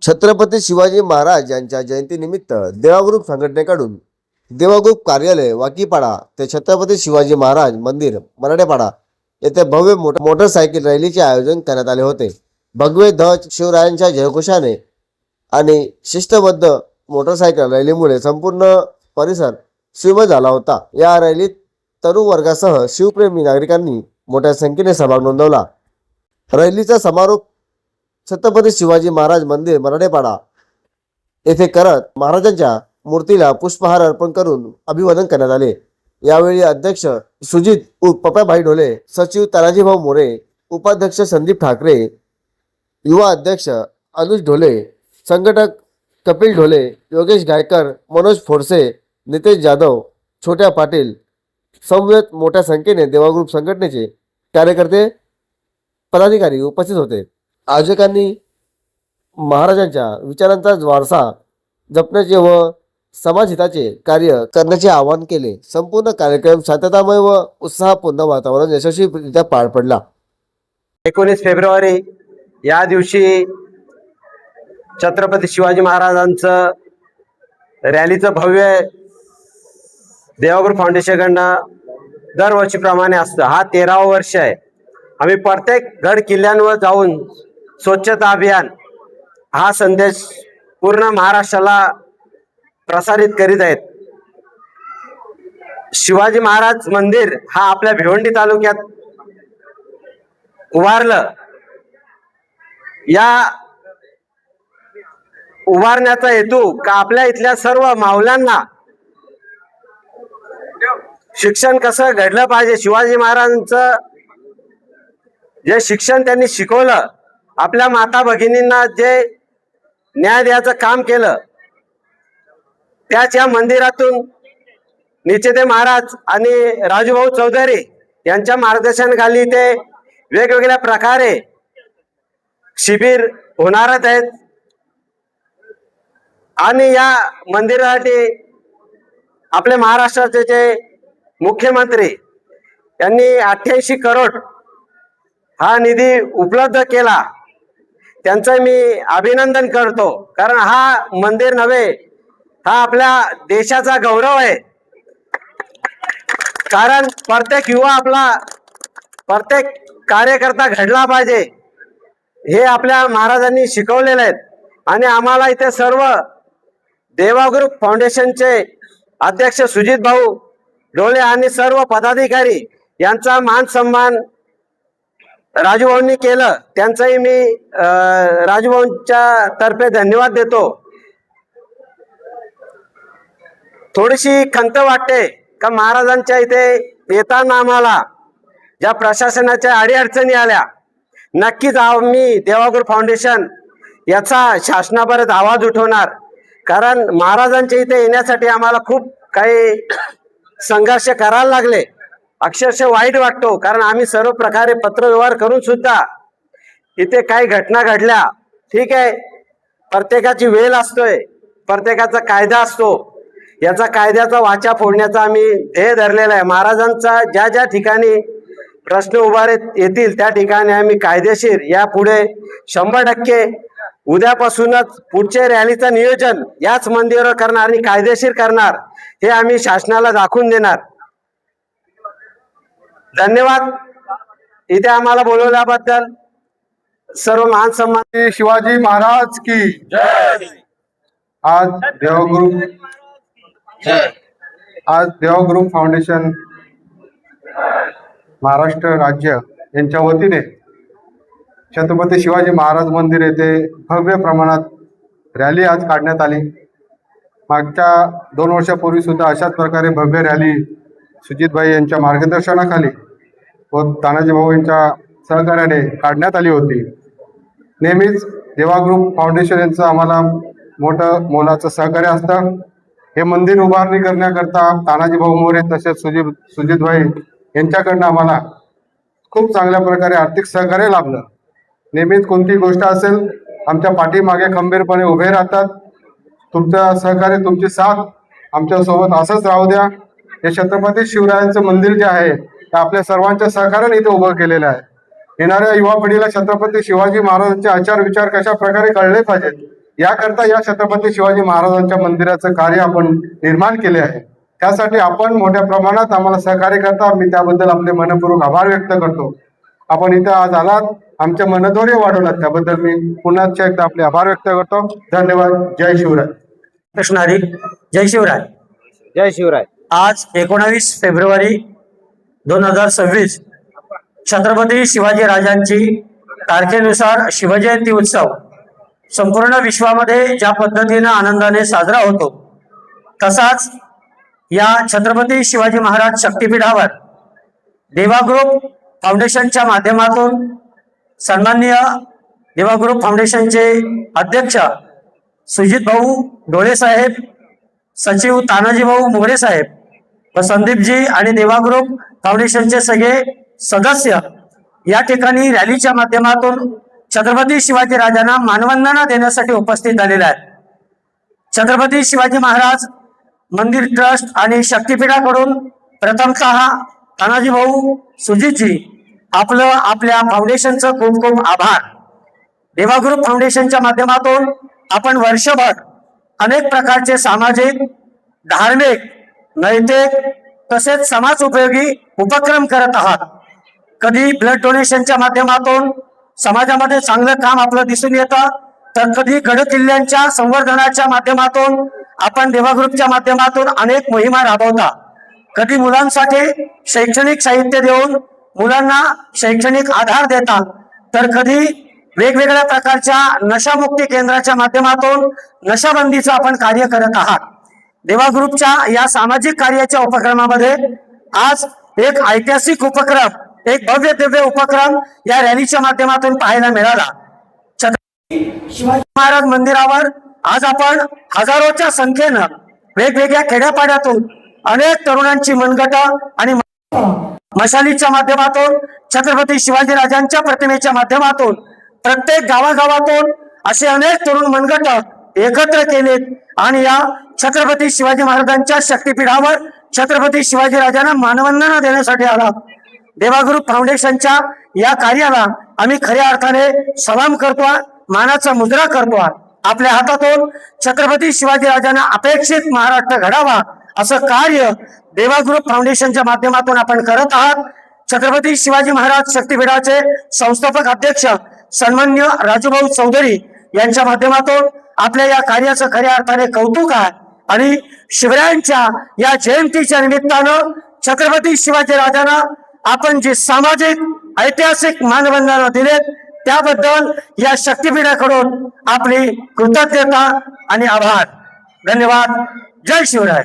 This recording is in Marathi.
छत्रपती शिवाजी महाराज यांच्या जयंतीनिमित्त देवा ग्रुप संघटनेकडून देवा ग्रुप कार्यालय वाकीपाडा ते छत्रपती शिवाजी महाराज मंदिर मराठेपाडा येथे भव्य मोटरसायकल रॅलीचे आयोजन करण्यात आले होते। भगवे ध्वज शिवरायांच्या जयघोषाने आणि शिस्तबद्ध मोटरसायकल रॅलीमुळे संपूर्ण परिसर शिवमय झाला होता। या रॅलीत तरुण वर्गासह शिवप्रेमी नागरिकांनी मोठ्या संख्येने सहभाग नोंदवला। रॅलीचा समारोप छत्रपती शिवाजी महाराज मंदिर मराठेपाडा येथे करत महाराजांच्या मूर्तीला पुष्पहार अर्पण करून अभिवादन करण्यात आले। यावेळी अध्यक्ष सुजित पप्पाभाई ढोले, सचिव तानाजीभाऊ मोरे, उपाध्यक्ष संदीप ठाकरे, युवा अध्यक्ष अनुज ढोले, संघटक कपिल ढोले, योगेश गायकर, मनोज फोडसे, नितेश जाधव, छोट्या पाटील समवेत मोठ्या संख्येने देवा ग्रुप संघटनेचे कार्यकर्ते पदाधिकारी उपस्थित होते। आयोजकांनी महाराजांच्या विचारांचा वारसा जपण्याचे व समाजहिताचे कार्य करण्याचे आवाहन केले। संपूर्ण कार्यक्रम शांततामय व उत्साहपूर्ण वातावरण यशस्वीरित्या पार पडला। 19 फेब्रुवारी या दिवशी छत्रपती शिवाजी महाराजांचं रॅलीचं भव्य देवा ग्रुप फाउंडेशनकडनं दरवर्षीप्रमाणे असतं। हा 13वा वर्ष आहे। आम्ही प्रत्येक गड किल्ल्यांवर जाऊन स्वच्छता अभियान हा संदेश पूर्ण महाराष्ट्राला प्रसारित करीत आहेत। शिवाजी महाराज मंदिर हा आपल्या भिवंडी तालुक्यात उभारलं। या उभारण्याचा हेतू का आपल्या इथल्या सर्व माऊल्यांना शिक्षण कसं घडलं पाहिजे, शिवाजी महाराजांचं जे शिक्षण त्यांनी शिकवलं, आपल्या माता भगिनींना जे न्याय द्यायचं काम केलं, त्याच या मंदिरातून निश्चिते महाराज आणि राजूभाऊ चौधरी यांच्या मार्गदर्शनाखाली ते वेगवेगळ्या प्रकारे शिबिर होणारच आहेत। आणि या मंदिरासाठी आपले महाराष्ट्राचे जे मुख्यमंत्री यांनी 88 करोड हा निधी उपलब्ध केला, त्यांचं मी अभिनंदन करतो। कारण हा मंदिर नव्हे, हा आपल्या देशाचा गौरव आहे। कारण प्रत्येक युवा आपला प्रत्येक कार्यकर्ता घडला पाहिजे हे आपल्या महाराजांनी शिकवलेले आहेत। आणि आम्हाला इथे सर्व देवा ग्रुप फाउंडेशनचे अध्यक्ष सुजित भाऊ ढोले आणि सर्व पदाधिकारी यांचा मान सन्मान राजूभाऊंनी केलं, त्यांचाही मी राजूभाऊंच्या तर्फे धन्यवाद देतो। थोडीशी खंत वाटते का महाराजांच्या इथे येताना आम्हाला ज्या प्रशासनाच्या अडीअडचणी आल्या, नक्कीच आम्ही देवा ग्रुप फाउंडेशन याचा शासनापर्यंत आवाज उठवणार। कारण महाराजांच्या इथे येण्यासाठी आम्हाला खूप काही संघर्ष करायला लागले, अक्षरशः वाईट वाटतो। कारण आम्ही सर्व प्रकारे पत्रव्यवहार करून सुद्धा इथे काही घटना घडल्या, ठीक आहे, प्रत्येकाची वेळ असतोय, प्रत्येकाचा कायदा असतो, याचा कायद्याचा वाचा फोडण्याचा आम्ही ध्येय धरलेला आहे। महाराजांचा ज्या ज्या ठिकाणी प्रश्न उभारे येतील त्या ठिकाणी आम्ही कायदेशीर यापुढे 100% उद्यापासूनच पुढचे रॅलीचं नियोजन याच मंदिरावर करणार आणि कायदेशीर करणार, हे आम्ही शासनाला दाखवून देणार। धन्यवाद इथे आम्हाला बोलवल्याबद्दल। सर्व मान सन्मान। शिवाजी महाराज की जय। आज देवा ग्रुप फाउंडेशन महाराष्ट्र राज्य यांच्या वतीने छत्रपती शिवाजी महाराज मंदिर येथे भव्य प्रमाणात रॅली आज काढण्यात आली। मागच्या 2 वर्षापूर्वी सुद्धा अशाच प्रकारे भव्य रॅली सुजितभाई यांच्या मार्गदर्शनाखाली व तानाजीभाऊ यांच्या सहकार्याने काढण्यात आली होती। नेहमीच देवा ग्रुप फाउंडेशन यांचं आम्हाला मोठं मोलाचं सहकार्य असतं। हे मंदिर उभारणी करण्याकरता तानाजीभाऊ मोरे तसेच सुजितभाई यांच्याकडनं आम्हाला खूप चांगल्या प्रकारे आर्थिक सहकार्य लाभलं। नेहमीच कोणती गोष्ट असेल आमच्या पाठीमागे खंबीरपणे उभे राहतात। तुमचं सहकार्य, तुमची साथ आमच्यासोबत असंच राहू द्या। हे छत्रपती शिवरायांचं मंदिर जे आहे ते आपल्या सर्वांच्या सहकार्याने इथे उभं केलेलं आहे। येणाऱ्या युवा पिढीला छत्रपती शिवाजी महाराजांचे आचार विचार कशा प्रकारे कळले पाहिजेत याकरता या छत्रपती शिवाजी महाराजांच्या मंदिराचं कार्य आपण निर्माण केले आहे. त्यासाठी आपण मोठ्या प्रमाणात आम्हाला सहकार्य करता, मी त्याबद्दल आपले मनपूर्वक आभार व्यक्त करतो. आपण इथं आज आलात, आमच्या मनधोर्य वाढवलात, त्याबद्दल मी पुन्हा एकदा आपले आभार व्यक्त करतो. धन्यवाद. जय शिवराय. कृष्णारी. जय शिवराय. जय शिवराय. आज 19 फेब्रुवारी 2026 छत्रपती शिवाजी राजांची तारखेनुसार शिवजयंती उत्सव संपूर्ण विश्वामध्ये ज्या पद्धतीने आनंदाने साजरा होतो, तसाच या छत्रपती शिवाजी महाराज शक्तीपीठावर देवा ग्रुप फाउंडेशनच्या माध्यमातून सन्माननीय देवा ग्रुप फाउंडेशनचे अध्यक्ष सुजित भाऊ डोळे साहेब, सचिव तानाजी भाऊ मोरे साहेब व संदीपजी आणि देवा ग्रुप फाउंडेशनचे सगळे सदस्य या ठिकाणी रॅलीच्या माध्यमातून छत्रपती शिवाजी राजांना मानवंदना देण्यासाठी उपस्थित झालेले आहेत. छत्रपती शिवाजी महाराज मंदिर ट्रस्ट आणि शक्तीपीठाकडून प्रथमतः तानाजी भाऊ, सुजितजी आपल्या फाउंडेशनचं खूप खूप आभार. देवा ग्रुप फाउंडेशनच्या माध्यमातून आपण वर्षभर अनेक प्रकारचे सामाजिक, धार्मिक, नैतिक तसेच समाज उपयोगी उपक्रम करत आहात. कधी ब्लड डोनेशनच्या माध्यमातून समाजामध्ये चांगलं काम आपलं दिसून येतं, तर कधी गडकिल्ल्यांच्या संवर्धनाच्या माध्यमातून आपण देवा ग्रुपच्या माध्यमातून अनेक मोहिमा राबवता. कधी मुलांसाठी शैक्षणिक साहित्य देऊन मुलांना शैक्षणिक आधार देता, तर कधी वेगवेगळ्या प्रकारच्या नशामुक्ती केंद्राच्या माध्यमातून नशाबंदीचं आपण कार्य करत आहात. देवा ग्रुपच्या या सामाजिक कार्याच्या उपक्रमामध्ये आज एक ऐतिहासिक उपक्रम, एक भव्य दिव्य उपक्रम या रॅलीच्या माध्यमातून पाहायला मिळाला. छत्रपती शिवाजी महाराज मंदिरावर आज आपण हजारोच्या संख्येनं वेगवेगळ्या खेड्यापाड्यातून अनेक तरुणांची मनगट आणि मशालीच्या माध्यमातून, छत्रपती शिवाजी राजांच्या प्रतिमेच्या माध्यमातून प्रत्येक गावागावातून असे अनेक तरुण मनगट एकत्र केलेत आणि या छत्रपती शिवाजी महाराजांच्या शक्तीपीठावर छत्रपती शिवाजी राजांना मानवंदना देण्यासाठी आला. देवा ग्रुप फाउंडेशनच्या या कार्याला आम्ही खऱ्या अर्थाने सलाम करतो, मानाचा मुद्रा करतो. आपल्या हातातून छत्रपती शिवाजी राजांना अपेक्षित महाराष्ट्र घडावा असं कार्य देवा ग्रुप फाउंडेशनच्या माध्यमातून आपण करत आहात. छत्रपती शिवाजी महाराज शक्तीपीठाचे संस्थापक अध्यक्ष सन्माननीय राजूभाऊ चौधरी यांच्या माध्यमातून आपल्या या कार्याचं खऱ्या अर्थाने कौतुक आहे आणि शिवरायांच्या या जयंतीच्या निमित्तानं छत्रपती शिवाजी राजांना आपण जे सामाजिक ऐतिहासिक मानवंदना दिलेत त्याबद्दल या शक्तीपीठाकडून आपली कृतज्ञता आणि आभार. धन्यवाद. जय शिवराय.